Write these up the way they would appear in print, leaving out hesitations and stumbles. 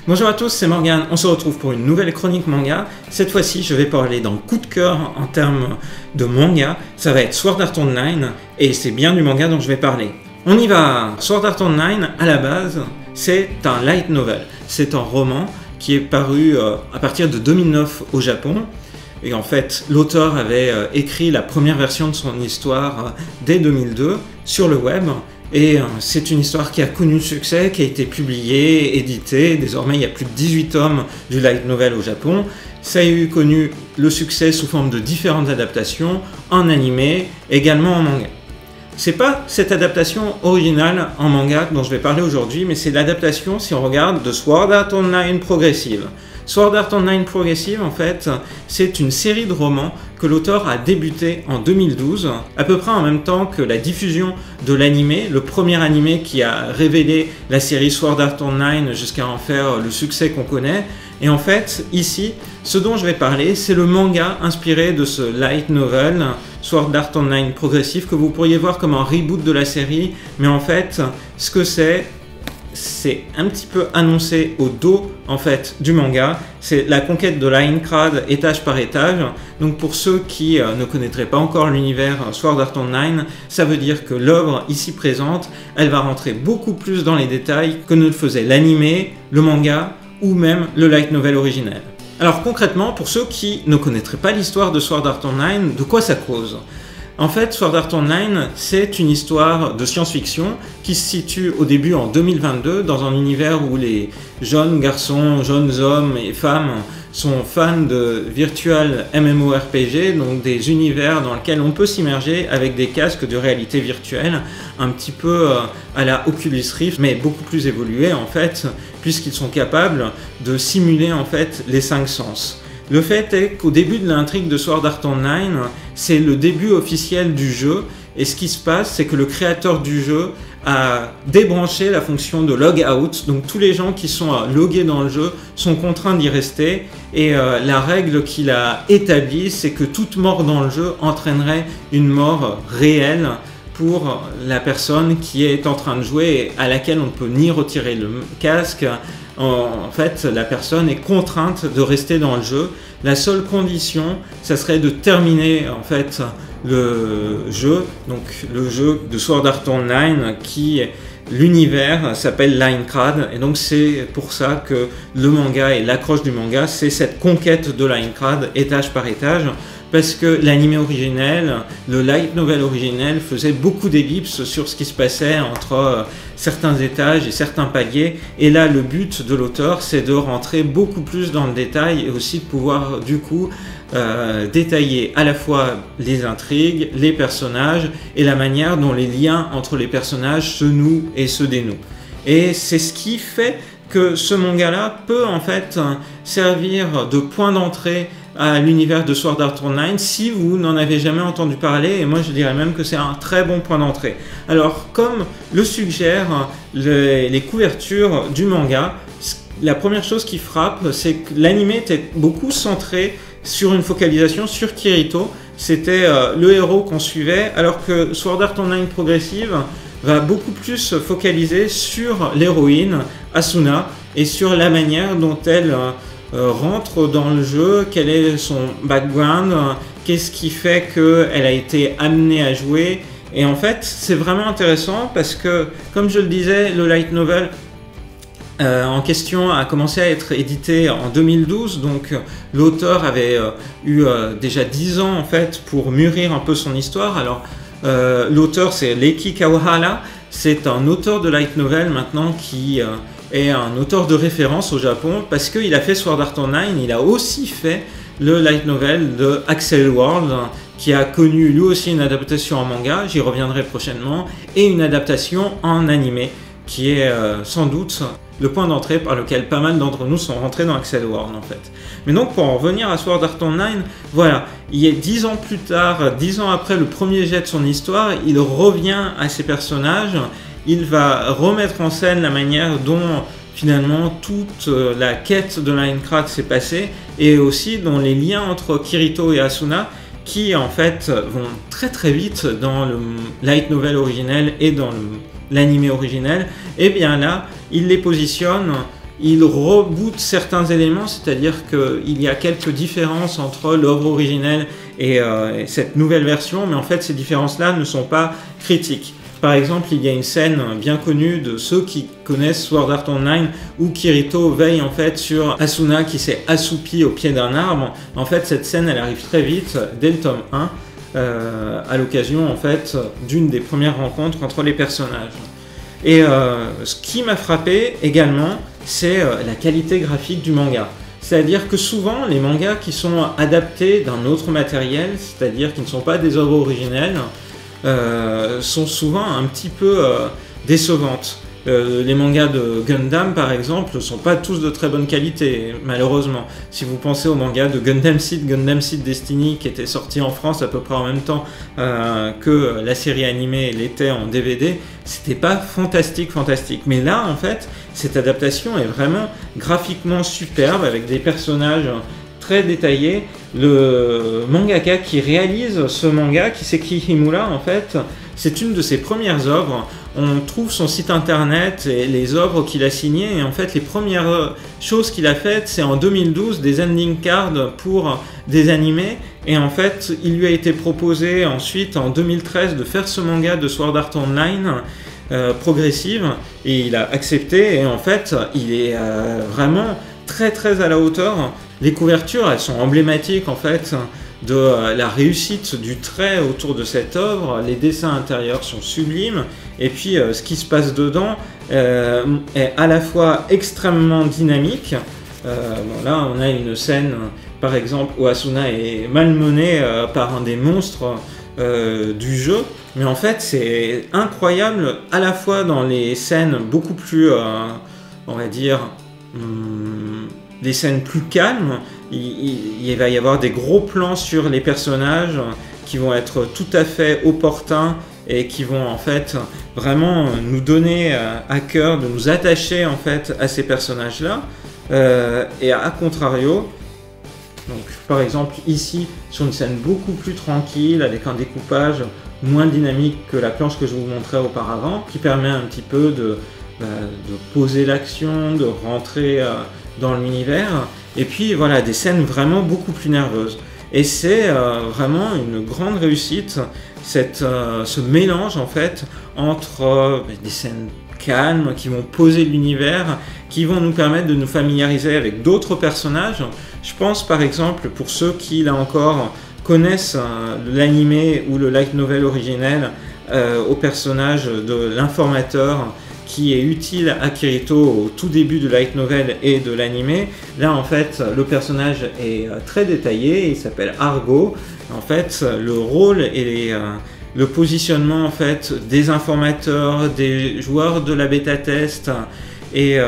Bonjour à tous, c'est Morgane, on se retrouve pour une nouvelle chronique manga. Cette fois-ci, je vais parler d'un coup de cœur en termes de manga. Ça va être Sword Art Online, et c'est bien du manga dont je vais parler. On y va. Sword Art Online, à la base, c'est un light novel. C'est un roman qui est paru à partir de 2009 au Japon. Et en fait, l'auteur avait écrit la première version de son histoire dès 2002 sur le web. Et c'est une histoire qui a connu le succès, qui a été publiée, éditée. Désormais, il y a plus de 18 tomes du light novel au Japon. Ça a eu connu le succès sous forme de différentes adaptations, en animé, également en manga. C'est pas cette adaptation originale en manga dont je vais parler aujourd'hui, mais c'est l'adaptation, si on regarde, de Sword Art Online Progressive. Sword Art Online Progressive, en fait, c'est une série de romans que l'auteur a débuté en 2012, à peu près en même temps que la diffusion de l'animé, le premier animé qui a révélé la série Sword Art Online jusqu'à en faire le succès qu'on connaît. Et en fait, ici, ce dont je vais parler, c'est le manga inspiré de ce light novel, Sword Art Online Progressive, que vous pourriez voir comme un reboot de la série, mais en fait, ce que c'est un petit peu annoncé au dos en fait du manga. C'est la conquête de l'Aincrad étage par étage. Donc pour ceux qui ne connaîtraient pas encore l'univers Sword Art Online, ça veut dire que l'œuvre ici présente, elle va rentrer beaucoup plus dans les détails que ne le faisait l'animé, le manga ou même le light novel originel. Alors concrètement, pour ceux qui ne connaîtraient pas l'histoire de Sword Art Online, de quoi ça cause ? En fait, Sword Art Online, c'est une histoire de science-fiction qui se situe au début en 2022 dans un univers où les jeunes garçons, jeunes hommes et femmes sont fans de virtual MMORPG, donc des univers dans lesquels on peut s'immerger avec des casques de réalité virtuelle, un petit peu à la Oculus Rift, mais beaucoup plus évolués en fait, puisqu'ils sont capables de simuler en fait les 5 sens. Le fait est qu'au début de l'intrigue de Sword Art Online, c'est le début officiel du jeu, et ce qui se passe, c'est que le créateur du jeu a débranché la fonction de logout, donc tous les gens qui sont logués dans le jeu sont contraints d'y rester, et la règle qu'il a établie, c'est que toute mort dans le jeu entraînerait une mort réelle pour la personne qui est en train de jouer et à laquelle on ne peut ni retirer le casque. En fait, la personne est contrainte de rester dans le jeu. La seule condition, ça serait de terminer en fait le jeu, donc le jeu de Sword Art Online qui l'univers s'appelle l'Aincrad, et donc c'est pour ça que le manga et l'accroche du manga, c'est cette conquête de l'Aincrad étage par étage, parce que l'anime originel, le light novel originel faisait beaucoup d'ellipses sur ce qui se passait entre certains étages et certains paliers, et là le but de l'auteur c'est de rentrer beaucoup plus dans le détail et aussi de pouvoir du coup détailler à la fois les intrigues, les personnages et la manière dont les liens entre les personnages se nouent et se dénouent. Et c'est ce qui fait que ce manga-là peut en fait servir de point d'entrée à l'univers de Sword Art Online si vous n'en avez jamais entendu parler, et moi je dirais même que c'est un très bon point d'entrée. Alors comme le suggèrent les couvertures du manga, la première chose qui frappe, c'est que l'anime était beaucoup centré sur une focalisation sur Kirito, c'était le héros qu'on suivait, alors que Sword Art Online Progressive va beaucoup plus focaliser sur l'héroïne Asuna et sur la manière dont elle rentre dans le jeu, quel est son background, qu'est-ce qui fait qu'elle a été amenée à jouer. Et en fait, c'est vraiment intéressant parce que, comme je le disais, le light novel en question a commencé à être édité en 2012, donc l'auteur avait eu déjà 10 ans en fait pour mûrir un peu son histoire. Alors l'auteur c'est Leiki Kawahara, c'est un auteur de light novel maintenant qui est un auteur de référence au Japon parce qu'il a fait Sword Art Online, il a aussi fait le light novel de Accel World qui a connu lui aussi une adaptation en manga, j'y reviendrai prochainement, et une adaptation en animé qui est sans doute le point d'entrée par lequel pas mal d'entre nous sont rentrés dans Accel World en fait. Mais donc pour en revenir à Sword Art Online, voilà, il est 10 ans plus tard, 10 ans après le premier jet de son histoire, il revient à ses personnages, il va remettre en scène la manière dont finalement toute la quête de l'Aincrad s'est passée, et aussi dont les liens entre Kirito et Asuna qui en fait vont très très vite dans le light novel originel et dans l'anime originel, et bien là il les positionne il reboot certains éléments, c'est-à-dire qu'il y a quelques différences entre l'œuvre originelle et cette nouvelle version, mais en fait ces différences-là ne sont pas critiques. Par exemple, il y a une scène bien connue de ceux qui connaissent Sword Art Online où Kirito veille en fait sur Asuna qui s'est assoupie au pied d'un arbre. En fait, cette scène elle arrive très vite dès le tome 1 à l'occasion en fait d'une des premières rencontres entre les personnages. Et ce qui m'a frappé également, c'est la qualité graphique du manga. C'est-à-dire que souvent, les mangas qui sont adaptés d'un autre matériel, c'est-à-dire qui ne sont pas des œuvres originelles, sont souvent un petit peu décevantes. Les mangas de Gundam, par exemple, ne sont pas tous de très bonne qualité, malheureusement. Si vous pensez aux mangas de Gundam Seed Destiny, qui était sorti en France à peu près en même temps que la série animée l'était en DVD, c'était pas fantastique. Mais là, en fait, cette adaptation est vraiment graphiquement superbe, avec des personnages très détaillés. Le mangaka qui réalise ce manga, Kiseki Himura, en fait, c'est une de ses premières œuvres. On trouve son site internet et les œuvres qu'il a signées. Et en fait, les premières choses qu'il a faites, c'est en 2012 des ending cards pour des animés. Et en fait, il lui a été proposé ensuite en 2013 de faire ce manga de Sword Art Online progressive. Et il a accepté. Et en fait, il est vraiment très à la hauteur. Les couvertures, elles sont emblématiques en fait de la réussite du trait autour de cette œuvre. Les dessins intérieurs sont sublimes et puis ce qui se passe dedans est à la fois extrêmement dynamique. Bon, là on a une scène par exemple où Asuna est malmenée par un des monstres du jeu, mais en fait c'est incroyable à la fois dans les scènes beaucoup plus on va dire des scènes plus calmes. Il va y avoir des gros plans sur les personnages qui vont être tout à fait opportuns et qui vont en fait vraiment nous donner à cœur de nous attacher en fait à ces personnages-là. Et à contrario, donc par exemple ici sur une scène beaucoup plus tranquille avec un découpage moins dynamique que la planche que je vous montrais auparavant, qui permet un petit peu de poser l'action, de rentrer dans l'univers, et puis voilà, des scènes vraiment beaucoup plus nerveuses. Et c'est vraiment une grande réussite, ce mélange en fait entre des scènes calmes qui vont poser l'univers, qui vont nous permettre de nous familiariser avec d'autres personnages. Je pense par exemple, pour ceux qui là encore connaissent l'animé ou le light novel originel, au personnage de l'informateur qui est utile à Kirito au tout début de light novel et de l'animé. Là en fait le personnage est très détaillé, il s'appelle Argo. En fait le rôle et le positionnement en fait des informateurs, des joueurs de la bêta test et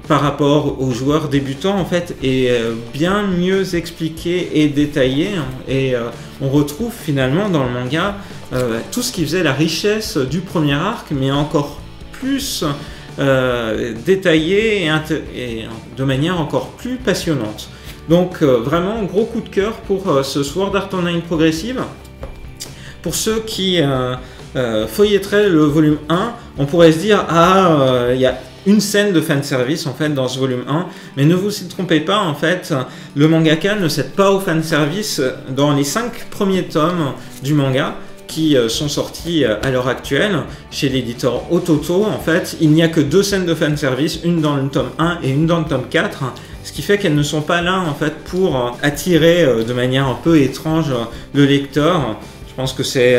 par rapport aux joueurs débutants en fait est bien mieux expliqué et détaillé, et on retrouve finalement dans le manga tout ce qui faisait la richesse du premier arc, mais encore plus détaillé et de manière encore plus passionnante. Donc vraiment gros coup de cœur pour ce Sword Art Online Progressive. Pour ceux qui feuilletteraient le volume 1, on pourrait se dire il y a une scène de fanservice en fait dans ce volume 1, mais ne vous y trompez pas, en fait le mangaka ne cède pas au fanservice dans les 5 premiers tomes du manga qui sont sortis à l'heure actuelle chez l'éditeur Ototo. En fait, il n'y a que 2 scènes de fanservice, une dans le tome 1 et une dans le tome 4, ce qui fait qu'elles ne sont pas là en fait pour attirer de manière un peu étrange le lecteur. Je pense que c'est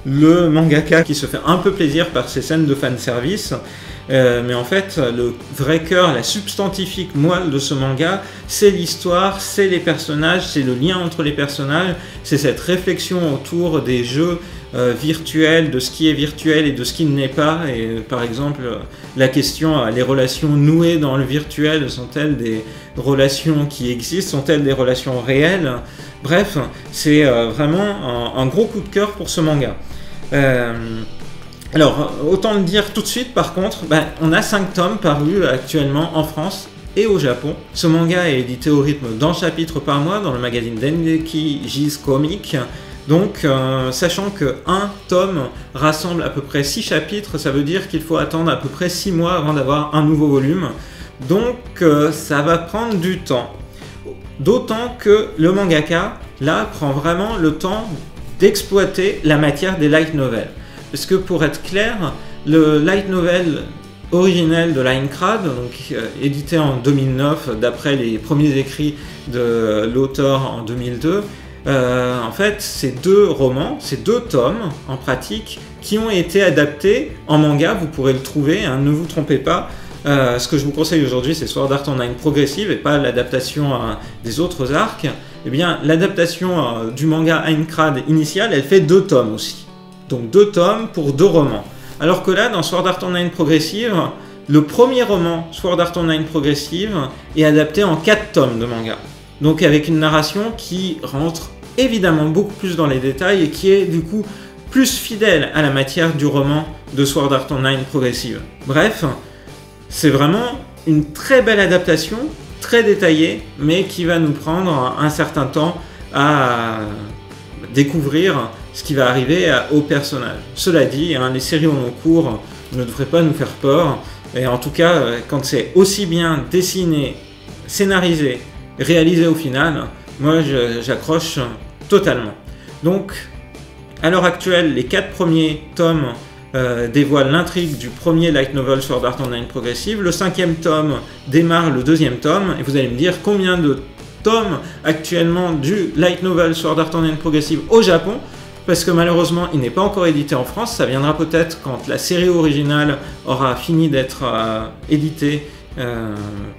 le mangaka qui se fait un peu plaisir par ces scènes de fanservice. Mais en fait, le vrai cœur, la substantifique moelle de ce manga, c'est l'histoire, c'est les personnages, c'est le lien entre les personnages, c'est cette réflexion autour des jeux virtuels, de ce qui est virtuel et de ce qui ne l'est pas. Et par exemple, la question, les relations nouées dans le virtuel, sont-elles des relations qui existent, sont-elles des relations réelles? Bref, c'est vraiment un gros coup de cœur pour ce manga. Alors, autant le dire tout de suite, par contre, on a 5 tomes parus actuellement en France et au Japon. Ce manga est édité au rythme d'un chapitre par mois dans le magazine Dengeki J's Comic. Donc, sachant qu'un tome rassemble à peu près 6 chapitres, ça veut dire qu'il faut attendre à peu près 6 mois avant d'avoir un nouveau volume. Donc ça va prendre du temps. D'autant que le mangaka, là, prend vraiment le temps d'exploiter la matière des light novels. Parce que pour être clair, le light novel originel de Aincrad, donc édité en 2009 d'après les premiers écrits de l'auteur en 2002, en fait, c'est 2 romans, c'est 2 tomes en pratique qui ont été adaptés en manga. Vous pourrez le trouver, hein, ne vous trompez pas. Ce que je vous conseille aujourd'hui, c'est Sword Art Online Progressive et pas l'adaptation des autres arcs. Eh bien, l'adaptation du manga Aincrad initial, elle fait 2 tomes aussi. Donc 2 tomes pour 2 romans. Alors que là, dans Sword Art Online Progressive, le premier roman, Sword Art Online Progressive, est adapté en 4 tomes de manga. Donc avec une narration qui rentre évidemment beaucoup plus dans les détails et qui est du coup plus fidèle à la matière du roman de Sword Art Online Progressive. Bref, c'est vraiment une très belle adaptation, très détaillée, mais qui va nous prendre un certain temps à découvrir ce qui va arriver au personnage. Cela dit, hein, les séries au long cours ne devraient pas nous faire peur, et en tout cas, quand c'est aussi bien dessiné, scénarisé, réalisé au final, moi j'accroche totalement. Donc, à l'heure actuelle, les 4 premiers tomes dévoilent l'intrigue du premier light novel Sword Art Online Progressive. Le 5e tome démarre le 2e tome, et vous allez me dire combien de tomes actuellement du light novel Sword Art Online Progressive au Japon, parce que malheureusement il n'est pas encore édité en France. Ça viendra peut-être quand la série originale aura fini d'être éditée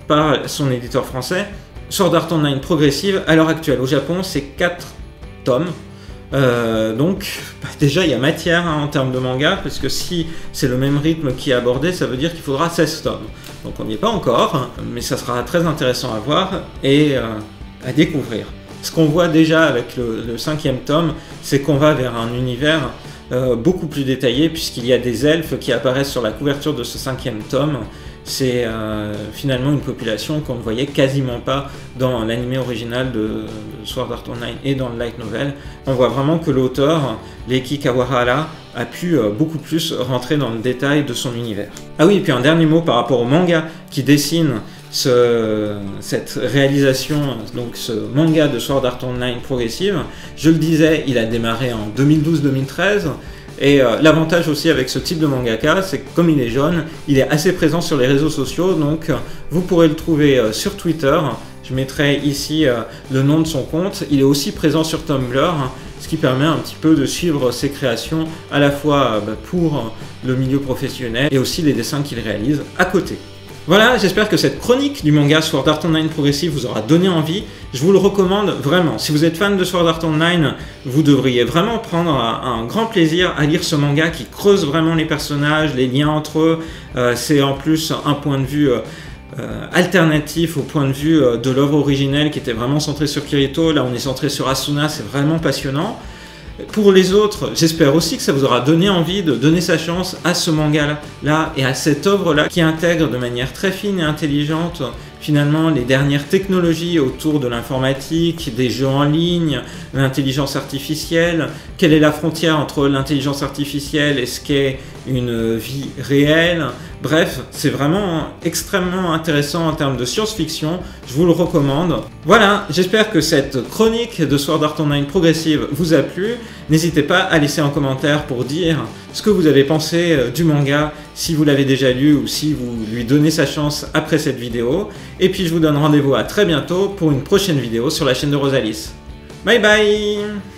par son éditeur français. Sword Art Online Progressive, à l'heure actuelle au Japon, c'est 4 tomes. Donc déjà il y a matière en termes de manga, parce que si c'est le même rythme qui est abordé, ça veut dire qu'il faudra 16 tomes. Donc on n'y est pas encore, mais ça sera très intéressant à voir et à découvrir. Ce qu'on voit déjà avec le 5e tome, c'est qu'on va vers un univers beaucoup plus détaillé, puisqu'il y a des elfes qui apparaissent sur la couverture de ce 5e tome. C'est finalement une population qu'on ne voyait quasiment pas dans l'anime original de Sword Art Online et dans le light novel. On voit vraiment que l'auteur, Leiki Kawahara, a pu beaucoup plus rentrer dans le détail de son univers. Ah oui, et puis un dernier mot par rapport au manga qui dessine cette réalisation, donc ce manga de Sword Art Online Progressive. Je le disais, il a démarré en 2012-2013. Et l'avantage aussi avec ce type de mangaka, c'est que comme il est jeune, il est assez présent sur les réseaux sociaux, donc vous pourrez le trouver sur Twitter. Je mettrai ici le nom de son compte. Il est aussi présent sur Tumblr, ce qui permet un petit peu de suivre ses créations à la fois pour le milieu professionnel et aussi les dessins qu'il réalise à côté. Voilà, j'espère que cette chronique du manga Sword Art Online Progressive vous aura donné envie. Je vous le recommande vraiment. Si vous êtes fan de Sword Art Online, vous devriez vraiment prendre un grand plaisir à lire ce manga qui creuse vraiment les personnages, les liens entre eux. C'est en plus un point de vue alternatif au point de vue de l'œuvre originelle qui était vraiment centré sur Kirito. Là, on est centré sur Asuna, c'est vraiment passionnant. Pour les autres, j'espère aussi que ça vous aura donné envie de donner sa chance à ce manga-là et à cette œuvre-là qui intègre de manière très fine et intelligente finalement les dernières technologies autour de l'informatique, des jeux en ligne, l'intelligence artificielle. Quelle est la frontière entre l'intelligence artificielle et ce qu'est une vie réelle? Bref, c'est vraiment extrêmement intéressant en termes de science-fiction, je vous le recommande. Voilà, j'espère que cette chronique de Sword Art Online Progressive vous a plu. N'hésitez pas à laisser un commentaire pour dire ce que vous avez pensé du manga, si vous l'avez déjà lu ou si vous lui donnez sa chance après cette vidéo. Et puis je vous donne rendez-vous à très bientôt pour une prochaine vidéo sur la chaîne de Rosalis. Bye bye!